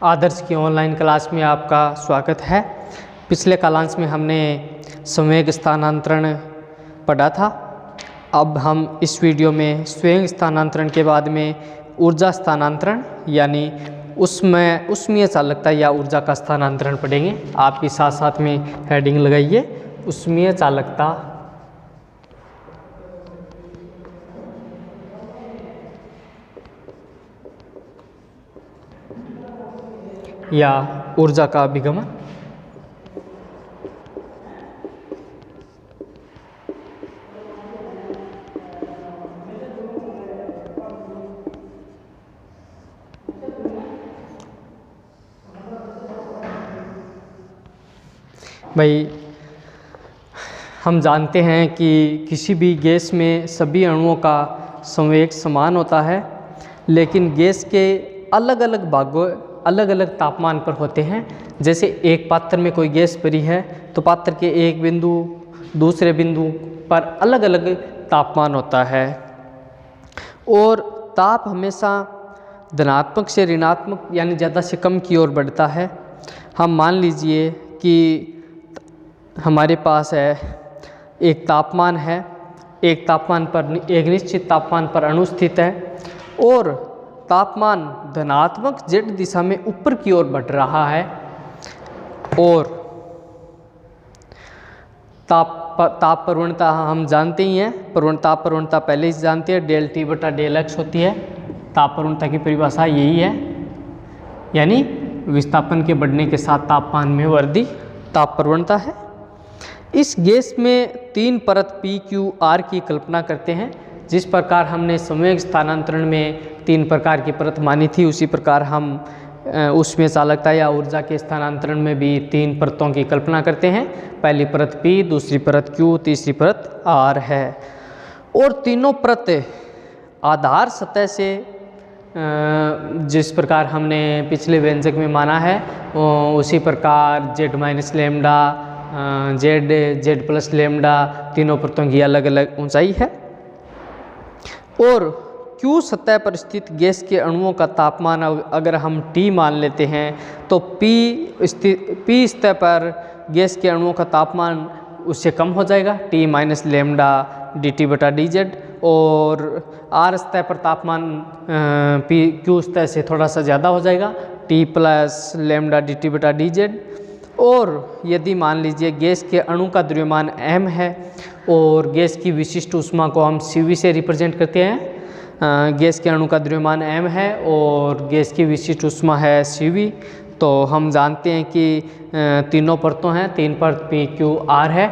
आदर्श की online class में आपका स्वागत है। पिछले क्लास में हमने संवेग स्थानांतरण पढ़ा था। अब हम इस वीडियो में संवेग स्थानांतरण के बाद में ऊर्जा स्थानांतरण यानी उष्मीय चालकता या ऊर्जा का स्थानांतरण पढ़ेंगे। आप भी साथ साथ में हेडिंग लगाइए, उष्मीय चालकता या ऊर्जा का अभिगमन। भाई, हम जानते हैं कि किसी भी गैस में सभी अणुओं का संवेग समान होता है, लेकिन गैस के अलग अलग भागों अलग अलग तापमान पर होते हैं। जैसे एक पात्र में कोई गैस भरी है तो पात्र के एक बिंदु दूसरे बिंदु पर अलग अलग तापमान होता है और ताप हमेशा धनात्मक से ऋणात्मक यानी ज़्यादा से कम की ओर बढ़ता है। हम मान लीजिए कि हमारे पास है एक तापमान है, एक तापमान पर एक निश्चित तापमान पर अणु स्थित है और तापमान धनात्मक z दिशा में ऊपर की ओर बढ़ रहा है और ताप प्रवणता हम जानते ही हैं। ताप प्रवणता पहले से जानते हैं, डेल टी बटा डेल एक्स होती है। ताप प्रवणता की परिभाषा यही है, यानी विस्थापन के बढ़ने के साथ तापमान में वृद्धि ताप प्रवणता है। इस गैस में तीन परत पी क्यू आर की कल्पना करते हैं। जिस प्रकार हमने संवेग स्थानांतरण में तीन प्रकार की परत मानी थी, उसी प्रकार हम उष्मीय चालकता या ऊर्जा के स्थानांतरण में भी तीन परतों की कल्पना करते हैं। पहली परत P, दूसरी परत Q, तीसरी परत R है और तीनों परत आधार सतह से जिस प्रकार हमने पिछले व्यंजक में माना है उसी प्रकार z minus lambda, z plus lambda तीनों परतों की अलग अलग ऊंचाई है और Q सतह पर स्थित गैस के अणुओं का तापमान अगर हम T मान लेते हैं तो P सतह पर गैस के अणुओं का तापमान उससे कम हो जाएगा, T माइनस लेमडा dt बटा dz और R सतह पर तापमान Q सतह से थोड़ा सा ज़्यादा हो जाएगा, T प्लस लेमडा dt बटा dz। और यदि मान लीजिए गैस के अणु का द्रव्यमान m है और गैस की विशिष्ट ऊष्मा को हम Cv से रिप्रेजेंट करते हैं। गैस के अणु का द्रव्यमान m है और गैस की विशिष्ट ऊष्मा है Cv। तो हम जानते हैं कि तीनों परतों हैं, तीन परत P Q R है।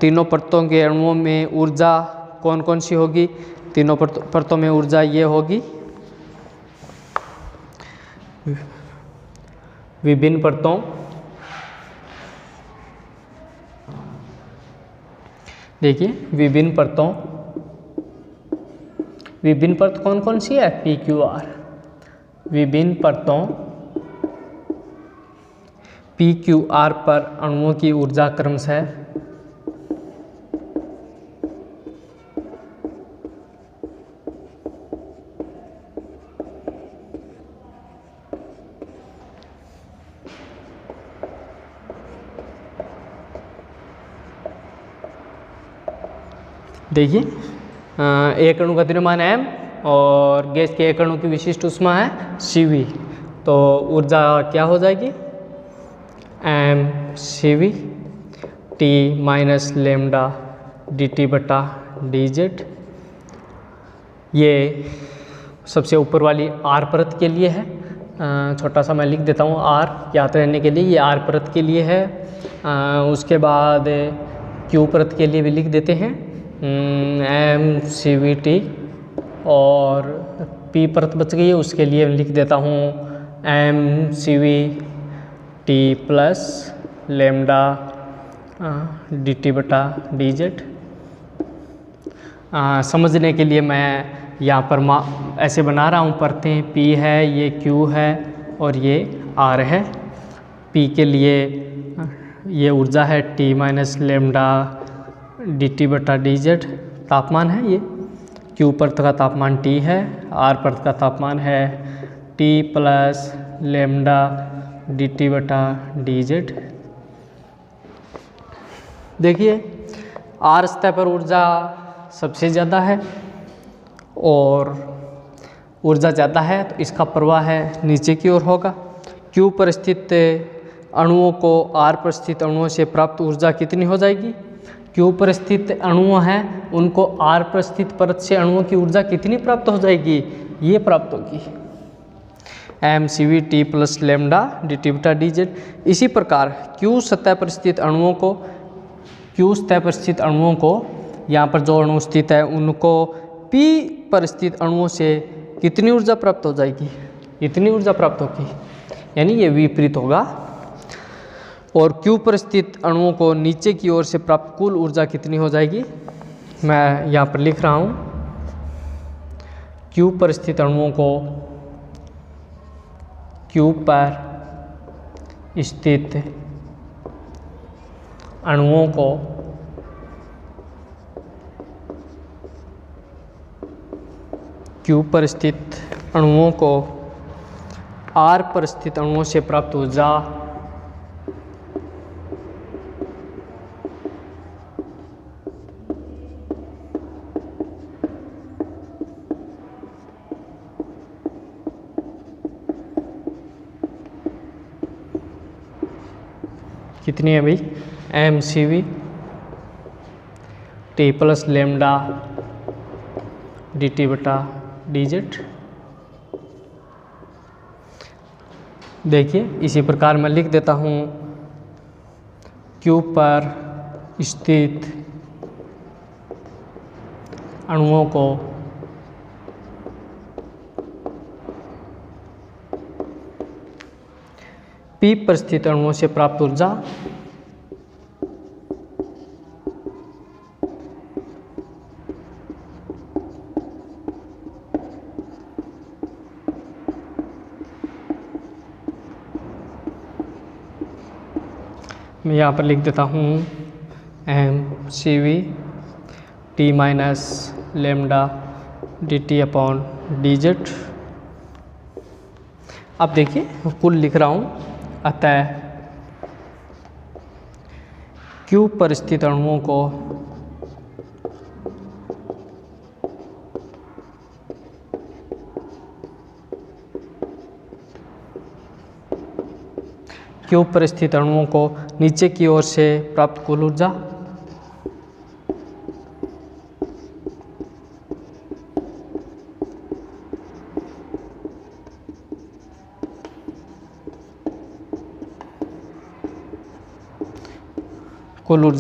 तीनों परतों के अणुओं में ऊर्जा कौन कौन सी होगी? तीनों परतों में ऊर्जा ये होगी, विभिन्न परतों देखिए विभिन्न परत कौन कौन सी है? P Q R। विभिन्न परतों P Q R पर अणुओं की ऊर्जा क्रमशः देखिए एक अणु का द्रव्यमान m और गैस के एक अणु की विशिष्ट ऊष्मा है Cv। तो ऊर्जा क्या हो जाएगी? m Cv T minus lambda dt बटा dz। ये सबसे ऊपर वाली R परत के लिए है, छोटा सा मैं लिख देता हूँ R याद रहने के लिए, ये R परत के लिए है। उसके बाद Q परत के लिए भी लिख देते हैं m CVT और P परत बच गई है, उसके लिए लिख देता हूँ m CVT plus lambda dt बटा dz। समझने के लिए मैं यहाँ पर ऐसे बना रहा हूँ, परतें P है, ये Q है और ये R है। P के लिए ये ऊर्जा है T माइनस लेमडा dt बटा dz तापमान है ये। Q परत का तापमान T है, R परत का तापमान है T plus lambda D T बटा डी जेड। देखिए आर सतह पर ऊर्जा सबसे ज़्यादा है और ऊर्जा ज़्यादा है तो इसका प्रवाह है नीचे की ओर होगा। क्यू पर स्थित अणुओं को आर पर स्थित अणुओं से प्राप्त ऊर्जा कितनी हो जाएगी? क्यू पर स्थित अणु हैं उनको आर पर स्थित परत से अणुओं की ऊर्जा कितनी प्राप्त हो जाएगी? ये प्राप्त होगी mCv t plus lambda D T बटा डी जेड। इसी प्रकार क्यू सतह पर स्थित अणुओं को यहाँ पर जो अणु स्थित है उनको P पर स्थित अणुओं से कितनी ऊर्जा प्राप्त हो जाएगी? इतनी ऊर्जा प्राप्त होगी, यानी ये विपरीत होगा। और Q पर स्थित अणुओं को नीचे की ओर से प्राप्त कुल ऊर्जा कितनी हो जाएगी? मैं यहाँ पर लिख रहा हूँ Q पर स्थित अणुओं को Q पर स्थित अणुओं को Q पर स्थित अणुओं को R पर स्थित अणुओं से प्राप्त ऊर्जा कितनी है भाई? mCv t plus lambda D T बटा डी जेड। देखिए इसी प्रकार मैं लिख देता हूँ Q पर स्थित अणुओं को P पर स्थित अणुओं से प्राप्त ऊर्जा मैं यहाँ पर लिख देता हूँ mCv t minus lambda D T upon D Z. अब देखिए कुल लिख रहा हूँ, अतः Q पर स्थित अणुओं को Q पर स्थित अणुओं को नीचे की ओर से प्राप्त कुल ऊर्जा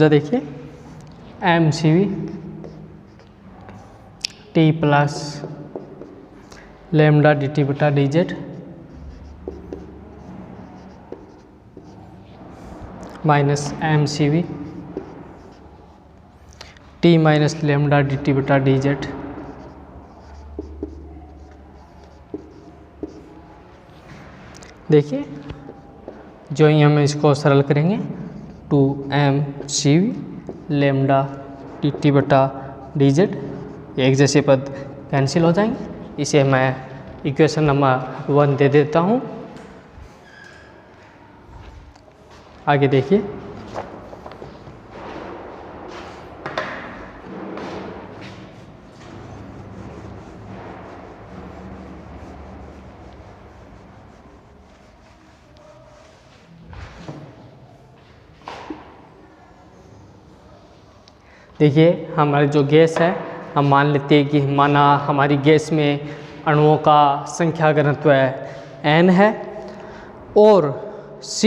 देखिए mCv t plus lambda D T बटा D Z minus mCv t minus lambda D T बटा डी जेड। देखिए जो ही हम इसको सरल करेंगे 2mCv लेमडा डी टी बटा डी जेड, एक जैसे पद कैंसिल हो जाएंगे। इसे मैं इक्वेशन नंबर 1 दे देता हूँ। आगे देखिए हमारी जो गैस है, हम मान लेते हैं कि माना हमारी गैस में अणुओं का संख्या घनत्व n है और c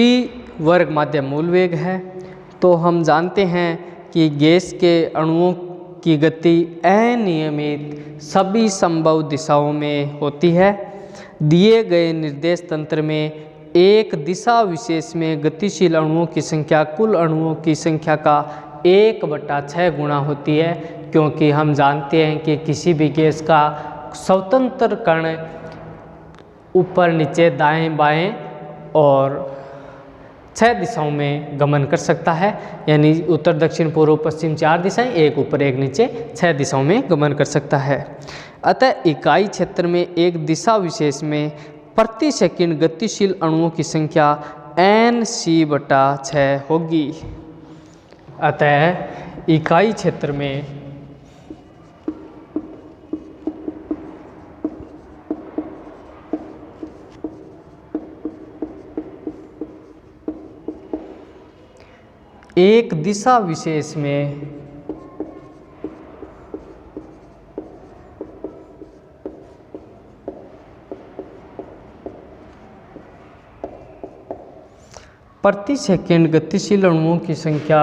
वर्ग माध्यम मूल वेग है। तो हम जानते हैं कि गैस के अणुओं की गति अनियमित सभी संभव दिशाओं में होती है। दिए गए निर्देश तंत्र में एक दिशा विशेष में गतिशील अणुओं की संख्या कुल अणुओं की संख्या का 1/6 गुणा होती है, क्योंकि हम जानते हैं कि किसी भी गैस का स्वतंत्र कण ऊपर नीचे दाएं बाएं और 6 दिशाओं में गमन कर सकता है, यानी उत्तर दक्षिण पूर्व पश्चिम 4 दिशाएं, एक ऊपर एक नीचे 6 दिशाओं में गमन कर सकता है। अतः इकाई क्षेत्र में एक दिशा विशेष में प्रति सेकंड गतिशील अणुओं की संख्या Nc/6 होगी। अतः इकाई क्षेत्र में एक दिशा विशेष में प्रति सेकंड गतिशील अणुओं की संख्या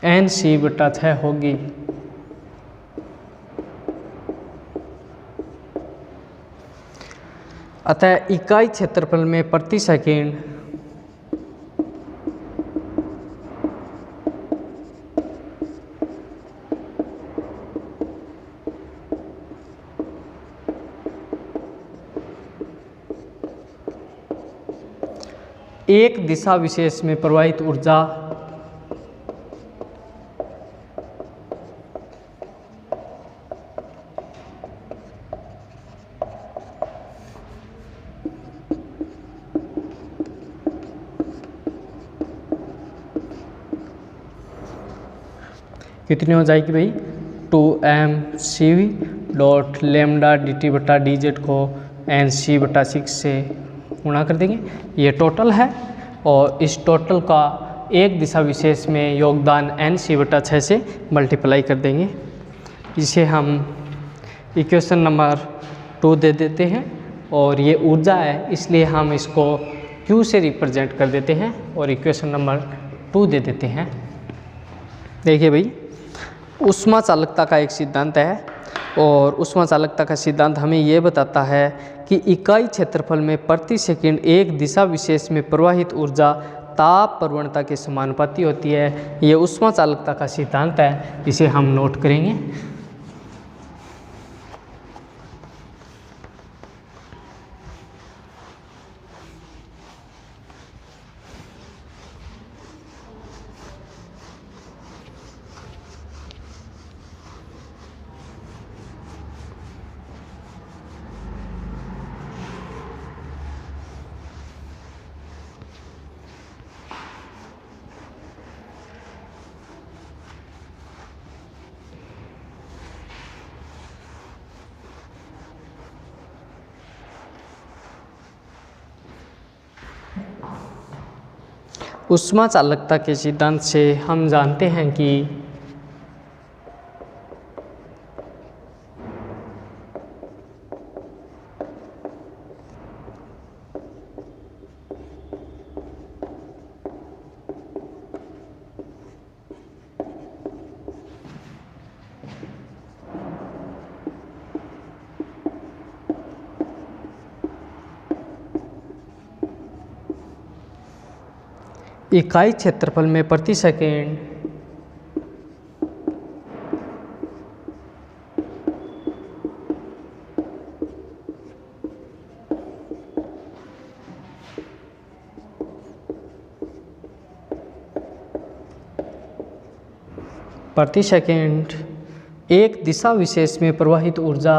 Nc/6 होगी। अतः इकाई क्षेत्रफल में प्रति सेकंड एक दिशा विशेष में प्रवाहित ऊर्जा कितनी हो जाएगी भाई? 2mc डॉट लेमडा dt/dz को Nc/6 से गुणा कर देंगे। ये टोटल है और इस टोटल का एक दिशा विशेष में योगदान Nc/6 से मल्टीप्लाई कर देंगे। इसे हम इक्वेशन नंबर 2 दे देते हैं और ये ऊर्जा है इसलिए हम इसको Q से रिप्रेजेंट कर देते हैं और इक्वेशन नंबर 2 दे देते हैं। देखिए भाई, ऊष्मा चालकता का एक सिद्धांत है और ऊष्मा चालकता का सिद्धांत हमें ये बताता है कि इकाई क्षेत्रफल में प्रति सेकंड एक दिशा विशेष में प्रवाहित ऊर्जा ताप प्रवणता के समानुपाती होती है। ये ऊष्मा चालकता का सिद्धांत है, इसे हम नोट करेंगे। ऊष्मा चालकता के सिद्धांत से हम जानते हैं कि इकाई क्षेत्रफल में प्रति सेकंड एक दिशा विशेष में प्रवाहित ऊर्जा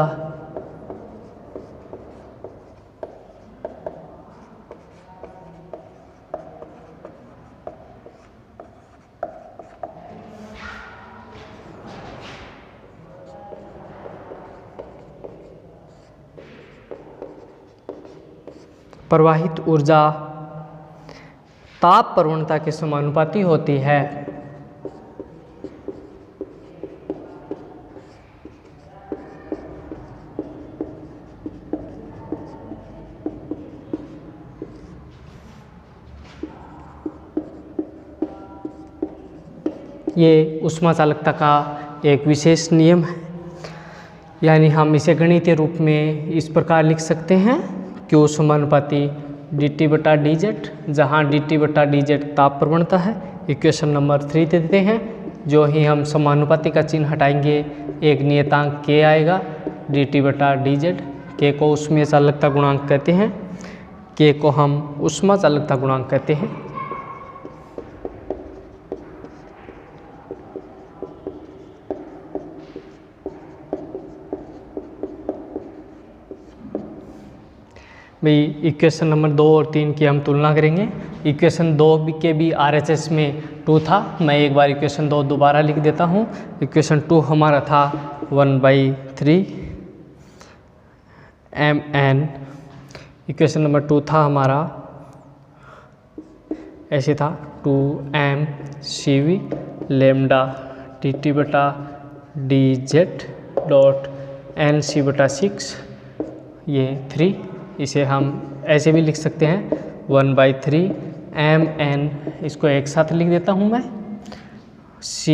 ताप प्रवणता के समानुपाती होती है। ये ऊष्मा चालकता का एक विशेष नियम है, यानी हम इसे गणितीय रूप में इस प्रकार लिख सकते हैं Q समानुपाती dt/dz, जहाँ dt/dz ताप प्रवणता है। इक्वेशन नंबर 3 दे देते हैं जो ही हम समानुपाती का चिन्ह हटाएंगे एक नियतांक k आएगा dt बटा dz। k को ऊष्मीय चालकता गुणांक कहते हैं, k को हम ऊष्मा चालकता गुणांक कहते हैं। भाई इक्वेशन नंबर 2 और 3 की हम तुलना करेंगे। इक्वेशन 2 के भी RHS में 2 था। मैं एक बार इक्वेशन 2 दोबारा लिख देता हूँ। इक्वेशन 2 हमारा था 1/3 mn। इक्वेशन नंबर 2 था हमारा ऐसे था 2m cv लेमडा dt बटा dz डॉट n c बटा 6 ये 3। इसे हम ऐसे भी लिख सकते हैं 1/3 mn, इसको एक साथ लिख देता हूँ मैं, c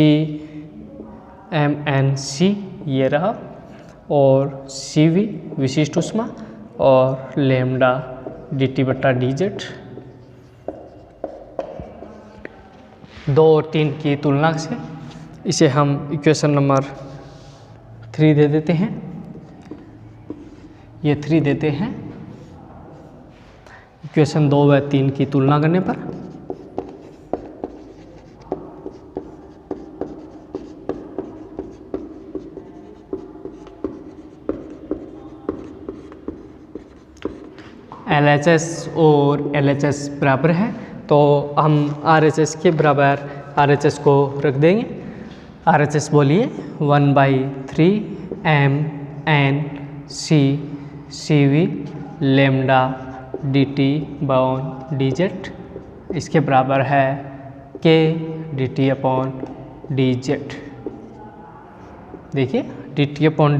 mn c ये रहा, और cv विशिष्ट ऊष्मा और लेमडा dt बटा dz। 2 और 3 की तुलना से इसे हम इक्वेशन नंबर 3 दे देते हैं। ये 3 देते हैं इक्वेशन 2 व 3 की तुलना करने पर। LHS और LHS बराबर है तो हम RHS के बराबर RHS को रख देंगे। RHS बोलिए 1/3 mn c cv lambda dt बाउन dz, इसके बराबर है k dt अपॉन dz। देखिए dt अपॉन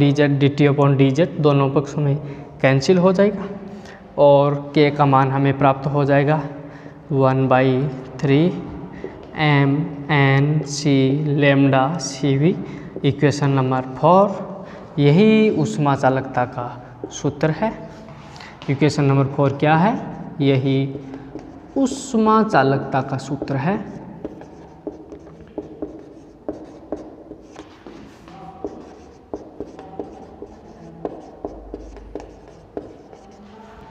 dz दोनों पक्षों में कैंसिल हो जाएगा और k का मान हमें प्राप्त हो जाएगा 1/3 mn c lambda cv। Equation number 4 यही ऊष्मा चालकता का सूत्र है। इक्वेशन नंबर 4 क्या है? यही ऊष्मा चालकता का सूत्र है।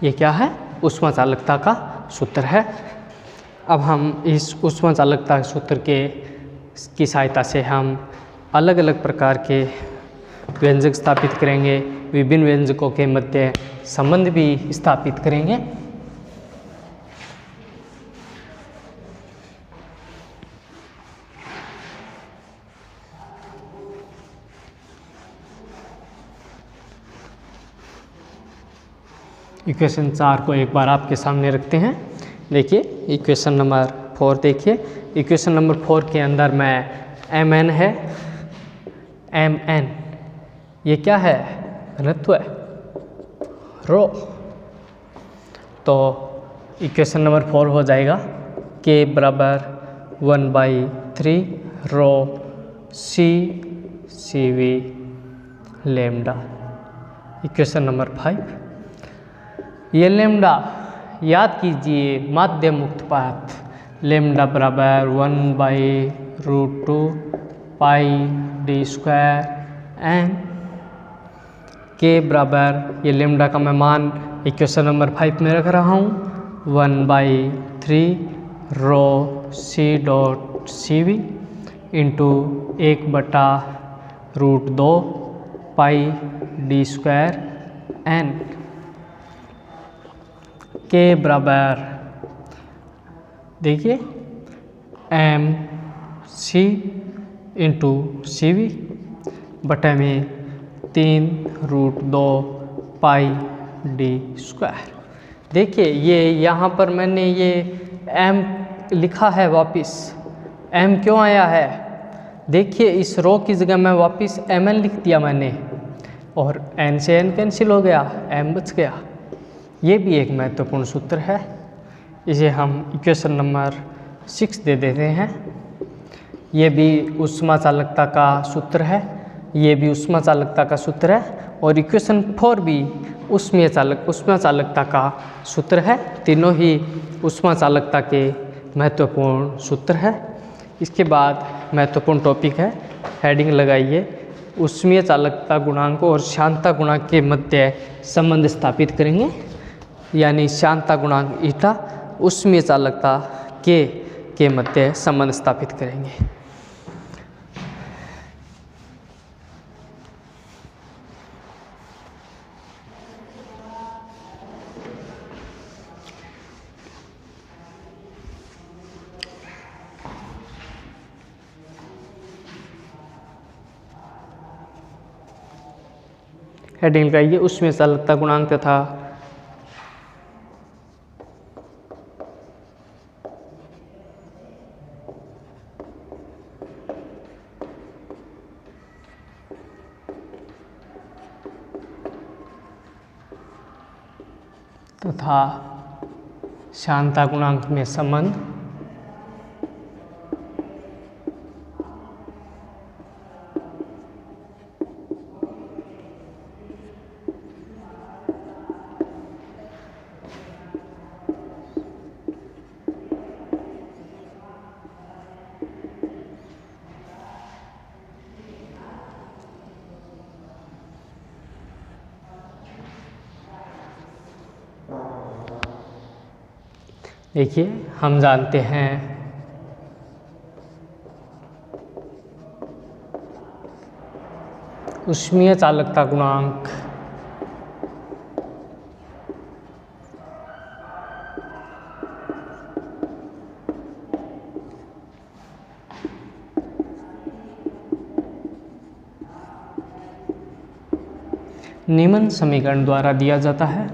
ये क्या है? ऊष्मा चालकता का सूत्र है। अब हम इस ऊष्मा चालकता के सूत्र की सहायता से हम अलग अलग प्रकार के व्यंजक स्थापित करेंगे, विभिन्न व्यंजकों के मध्य संबंध भी स्थापित करेंगे। इक्वेशन 4 को एक बार आपके सामने रखते हैं। देखिए इक्वेशन नंबर 4 देखिए। इक्वेशन नंबर 4 के अंदर में mn है, mn ये क्या है? घनत्व है, रो। तो इक्वेशन नंबर 4 हो जाएगा k बराबर 1/3 rho c cv lambda. Equation number 5 ये लेमडा याद कीजिए माध्य मुक्त पाथ, लेमडा बराबर 1/√2 पाई d स्क्वायर n। के बराबर ये लेमडा का मैं मान इक्वेशन नंबर 5 में रख रहा हूँ 1/3 rho c dot c v into 1/√2 pi d square n। के बराबर देखिए m c into c v बटे में 3√2 पाई d स्क्वायर। देखिए ये यहाँ पर मैंने ये m लिखा है, वापस m क्यों आया है? देखिए इस रो की जगह मैं वापस mn लिख दिया मैंने, और n से n कैंसिल हो गया, m बच गया। ये भी एक महत्वपूर्ण सूत्र है। इसे हम इक्वेशन नंबर 6 दे देते हैं। ये भी ऊष्मा चालकता का सूत्र है, ये भी ऊष्मा चालकता का सूत्र है, और इक्वेशन 4 भी ऊष्मा चालकता का सूत्र है। तीनों ही ऊष्मा चालकता के महत्वपूर्ण सूत्र है। इसके बाद महत्वपूर्ण टॉपिक है, हेडिंग लगाइए। ऊष्मीय चालकता गुणांक और शांतता गुणांक के मध्य संबंध स्थापित करेंगे, यानी शांतता गुणांक ईटा ऊष्मीय चालकता के मध्य संबंध स्थापित करेंगे। हेडिंग लगाइए ऊष्मीय चालकता गुणांक तथा शांतता गुणांक में संबंध देखिए, हम जानते हैं ऊष्मीय चालकता गुणांक निम्न समीकरण द्वारा दिया जाता है।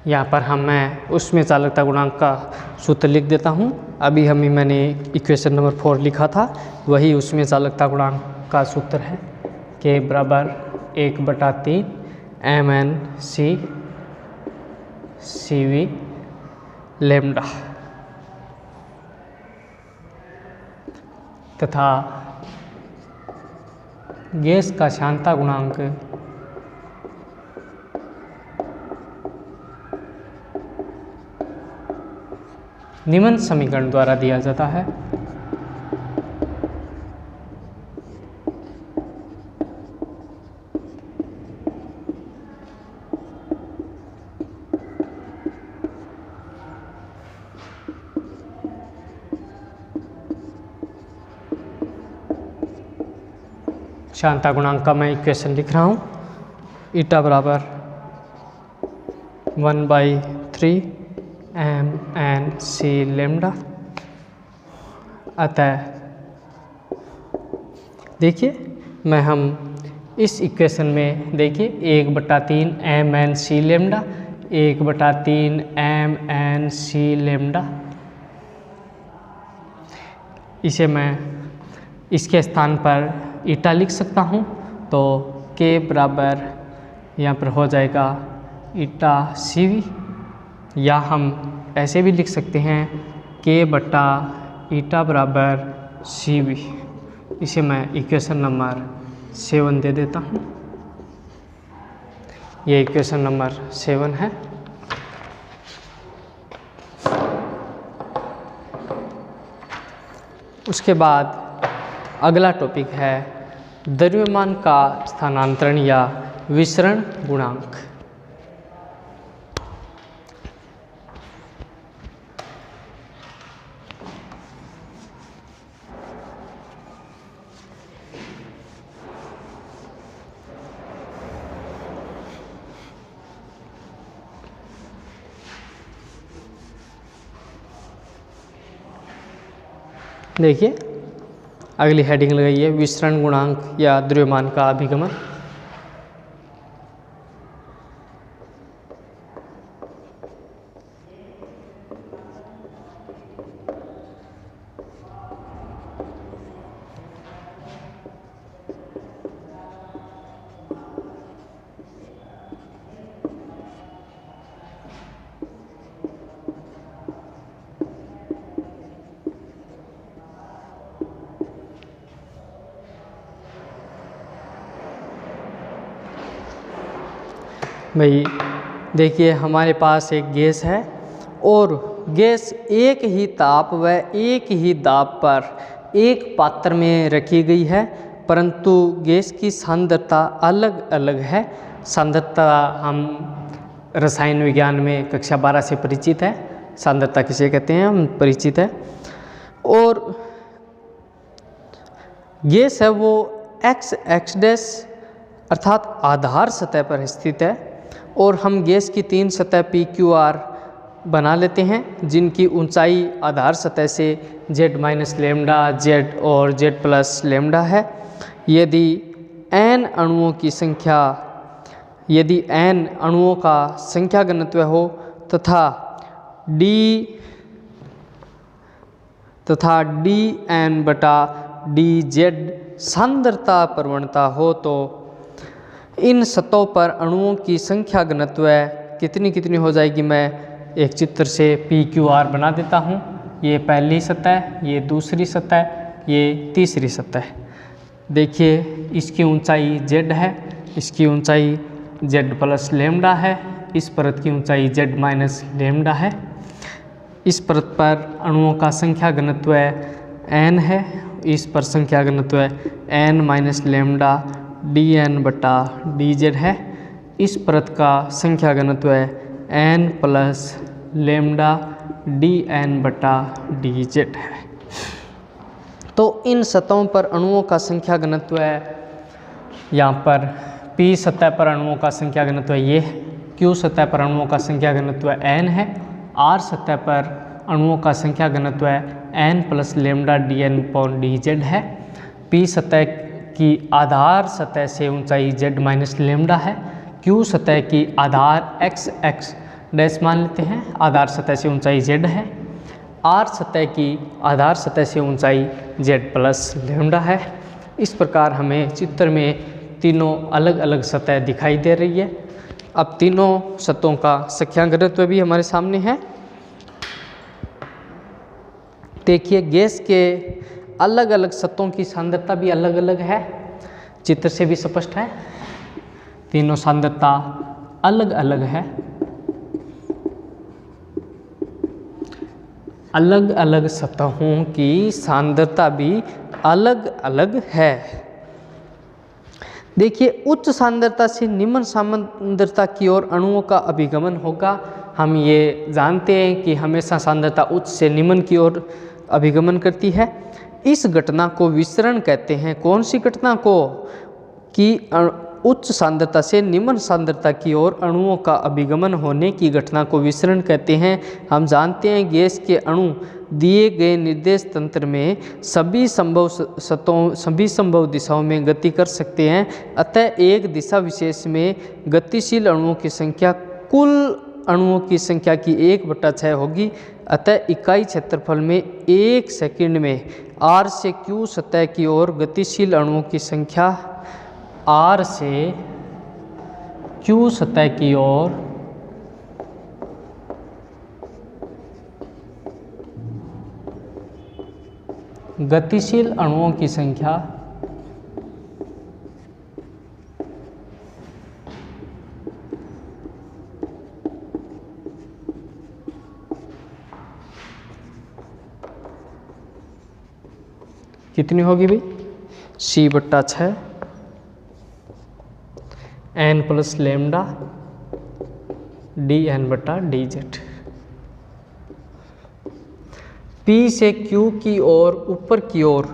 यहाँ पर मैं ऊष्मीय चालकता गुणांक का सूत्र लिख देता हूँ। अभी मैंने इक्वेशन नंबर 4 लिखा था, वही ऊष्मीय चालकता गुणांक का सूत्र है। K बराबर 1/3 MnC CV लैम्डा तथा गैस का शांतता गुणांक निम्न समीकरण द्वारा दिया जाता है। शांतता गुणांक का मैं इक्वेशन लिख रहा हूँ। ईटा बराबर 1/3 MnC लैम्डा। अतः देखिए, हम इस इक्वेशन में देखिए 1/3 MnC लैम्डा 1/3 MnC लैम्डा, इसे मैं इसके स्थान पर ईटा लिख सकता हूँ। तो K बराबर यहाँ पर हो जाएगा ईटा CV, या हम ऐसे भी लिख सकते हैं K बटा ईटा बराबर CV। इसे मैं इक्वेशन नंबर 7 दे देता हूँ। ये इक्वेशन नंबर 7 है। उसके बाद अगला टॉपिक है द्रव्यमान का स्थानांतरण या विसरण गुणांक। देखिए, अगली हेडिंग लगाइए विसरण गुणांक या द्रव्यमान का अभिगमन। भाई देखिए हमारे पास एक गैस है और गैस एक ही ताप व एक ही दाब पर एक पात्र में रखी गई है, परंतु गैस की सांद्रता अलग अलग है। सांद्रता हम रसायन विज्ञान में कक्षा 12 से परिचित है, सांद्रता किसे कहते हैं हम परिचित है। और गैस है वो x डैश अर्थात आधार सतह पर स्थित है और हम गैस की 3 सतह PQR बना लेते हैं, जिनकी ऊंचाई आधार सतह से z माइनस लेमडा, z और z प्लस लेमडा है। यदि n अणुओं की संख्या, यदि n अणुओं का संख्या घनत्व हो तथा dn बटा dz सांद्रता प्रवणता हो, तो इन सतहों पर अणुओं की संख्या घनत्व कितनी हो जाएगी। मैं एक चित्र से PQR बना देता हूँ। ये पहली सतह, ये दूसरी सतह, ये तीसरी सतह। देखिए इसकी ऊंचाई z है, इसकी ऊंचाई z प्लस लेमडा है, इस परत की ऊंचाई z माइनस लेमडा है। इस परत पर अणुओं का संख्या घनत्व n है, इस पर संख्या घनत्व n माइनस लेमडा dn बटा dz है। इस परत का संख्या घनत्व n प्लस लेमडा dn बटा dz है। तो इन सतहों पर अणुओं का संख्या घनत्व यहाँ पर P सतह पर अणुओं का संख्या घनत्व ये है, Q सतह पर अणुओं का संख्या घनत्व n है, R सतह पर अणुओं का संख्या घनत्व n plus lambda dn upon dz है। P सतह की आधार सतह से ऊंचाई z माइनस लेमडा है। Q सतह की आधार x डैश मान लेते हैं, आधार सतह से ऊंचाई z है। R सतह की आधार सतह से ऊंचाई z प्लस लेमडा है। इस प्रकार हमें चित्र में तीनों अलग अलग सतह दिखाई दे रही है। अब तीनों सतहों का संख्या घनत्व भी हमारे सामने है। देखिए गैस के अलग अलग सतहों की सांद्रता भी अलग अलग है, चित्र से भी स्पष्ट है। तीनों सांद्रता अलग अलग है, अलग अलग सतहों की सांद्रता भी अलग अलग है। देखिए उच्च सांद्रता से निम्न सांद्रता की ओर अणुओं का अभिगमन होगा। हम ये जानते हैं कि हमेशा सांद्रता उच्च से निम्न की ओर अभिगमन करती है। इस घटना को विसरण कहते हैं। कौन सी घटना को? कि उच्च सांद्रता से निम्न सांद्रता की ओर अणुओं का अभिगमन होने की घटना को विसरण कहते हैं। हम जानते हैं गैस के अणु दिए गए निर्देश तंत्र में सभी संभव दिशाओं में गति कर सकते हैं। अतः एक दिशा विशेष में गतिशील अणुओं की संख्या कुल अणुओं की संख्या की 1/6 होगी। अतः इकाई क्षेत्रफल में 1 सेकंड में R से Q सतह की ओर गतिशील अणुओं की संख्या R से Q सतह की ओर गतिशील अणुओं की संख्या कितनी होगी भाई? C/6 n plus lambda dn/dz। P से Q की ओर ऊपर की ओर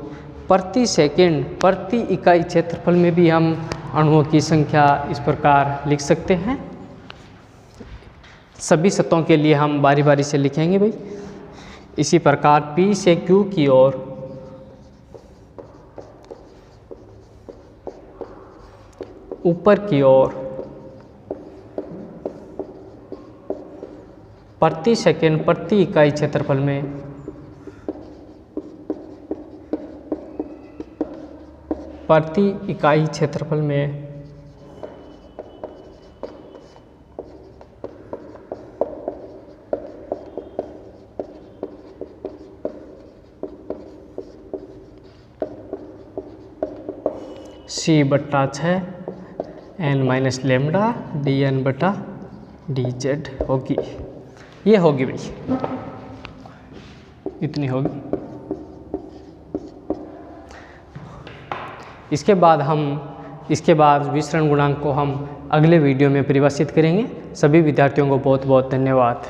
प्रति सेकंड प्रति इकाई क्षेत्रफल में भी हम अणुओं की संख्या इस प्रकार लिख सकते हैं। सभी सतहों के लिए हम बारी बारी से लिखेंगे भाई। इसी प्रकार P से Q की ओर ऊपर की ओर प्रति सेकंड प्रति इकाई क्षेत्रफल में C/6 n minus lambda d n बटा डी जेड होगी। ये होगी भाई, इतनी होगी। इसके बाद विसरण गुणांक को हम अगले वीडियो में परिभाषित करेंगे। सभी विद्यार्थियों को बहुत बहुत धन्यवाद।